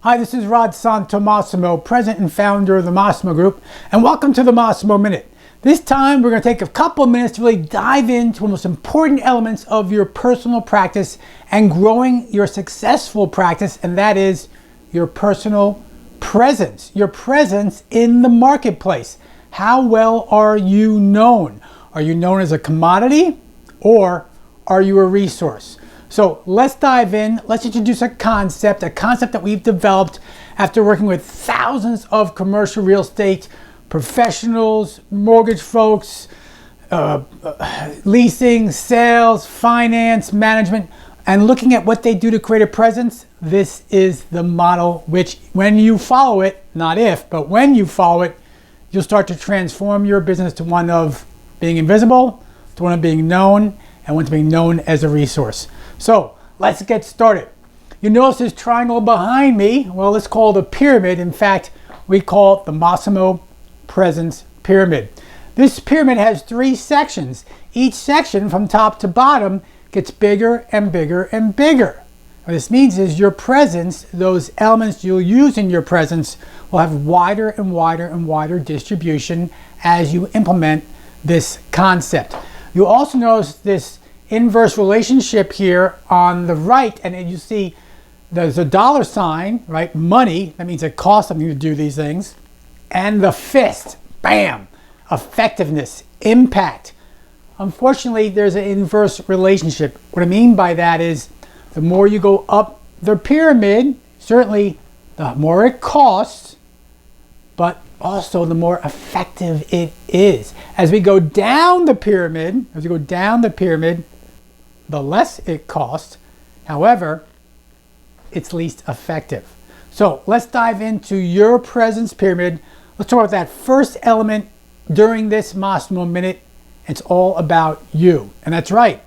Hi, this is Rod Massimo, president and founder of the Massimo Group, and welcome to the Massimo Minute. This time, we're going to take a couple of minutes to really dive into the most important elements of your personal practice and growing your successful practice, and that is your personal presence. Your presence in the marketplace. How well are you known? Are you known as a commodity or are you a resource? So let's dive in. Let's introduce a concept that we've developed after working with thousands of commercial real estate professionals, mortgage folks, leasing, sales, finance, management, and looking at what they do to create a presence. This is the model which, when you follow it, not if, but when you follow it, you'll start to transform your business to one of being invisible, to one of being known, and one to being known as a resource. So let's get started. You notice this triangle behind me? Well, it's called a pyramid. In fact, we call it the Massimo Presence Pyramid. This pyramid has 3 sections. Each section from top to bottom gets bigger and bigger and bigger. What this means is your presence, those elements you'll use in your presence, will have wider and wider and wider distribution as you implement this concept. You'll also notice this inverse relationship here on the right, and you see there's a dollar sign, right? Money, that means it costs something to do these things. And the fist, bam, effectiveness, impact. Unfortunately, there's an inverse relationship. What I mean by that is the more you go up the pyramid, certainly the more it costs, but also the more effective it is. As we go down the pyramid, the less it costs. However, it's least effective. So let's dive into your presence pyramid. Let's talk about that first element during this Massimo Minute. It's all about you. And that's right.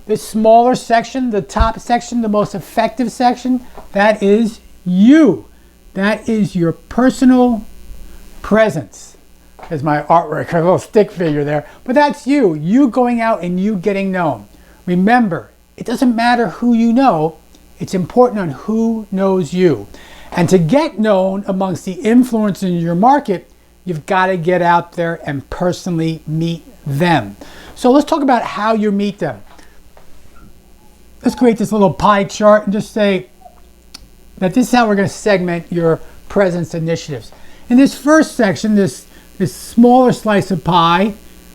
This smaller section, the top section, the most effective section, that is you. That is your personal presence. There's my artwork, a little stick figure there. But that's you. You going out and you getting known. Remember, it doesn't matter who you know. It's important on who knows you. And to get known amongst the influencers in your market, you've got to get out there and personally meet them. So let's talk about how you meet them. Let's create this little pie chart and just say that this is how we're going to segment your presence initiatives. In this first section, this smaller slice of pie,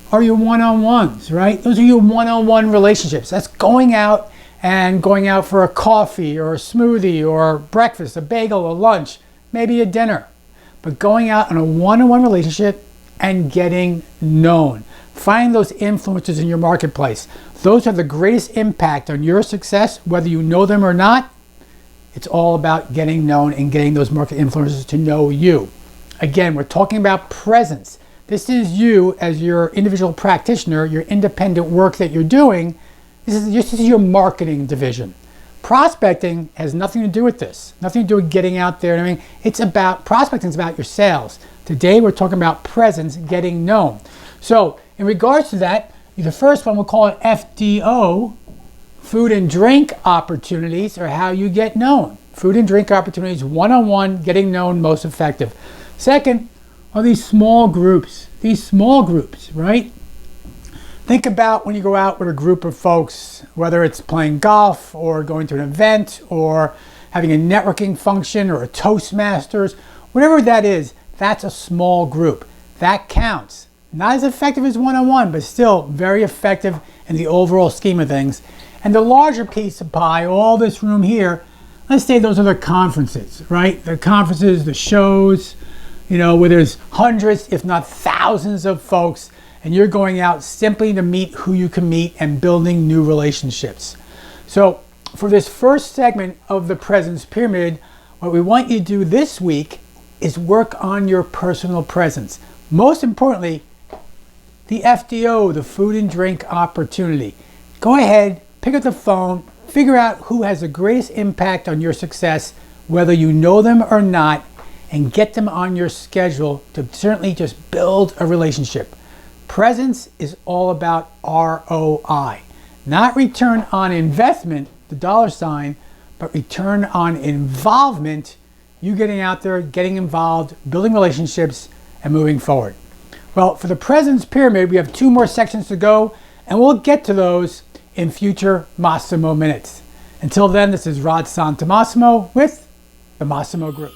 are your one-on-ones, right? Those are your one-on-one relationships. That's going out for a coffee or a smoothie or breakfast, a bagel, a lunch, maybe a dinner. But going out on a one-on-one relationship and getting known. Find those influencers in your marketplace. Those have the greatest impact on your success, whether you know them or not. It's all about getting known and getting those market influencers to know you. Again, we're talking about presence. This is you as your individual practitioner, your independent work that you're doing. This is your marketing division. Prospecting has nothing to do with this. Nothing to do with getting out there. I mean, prospecting is about your sales. Today we're talking about presence, getting known. So in regards to that, the first one we'll call it FDO, food and drink opportunities, or how you get known. Food and drink opportunities, one-on-one, getting known, most effective. Second are these small groups, right? Think about when you go out with a group of folks, whether it's playing golf or going to an event or having a networking function or a Toastmasters, whatever that is, that's a small group. That counts. Not as effective as one-on-one, but still very effective in the overall scheme of things. And the larger piece of pie, all this room here, let's say those are the conferences, right? The conferences, the shows, where there's hundreds, if not thousands of folks, and you're going out simply to meet who you can meet and building new relationships. So for this first segment of the Presence Pyramid, what we want you to do this week is work on your personal presence. Most importantly, the FDO, the food and drink opportunity. Go ahead, pick up the phone, figure out who has the greatest impact on your success, whether you know them or not, and get them on your schedule to certainly just build a relationship. Presence is all about ROI, not return on investment, the dollar sign, but return on involvement you getting out there, getting involved, building relationships, and moving forward. Well, for the Presence Pyramid, we have 2 more sections to go, and we'll get to those in future Massimo Minutes. Until then, this is Rod Santamassimo with the Massimo Group.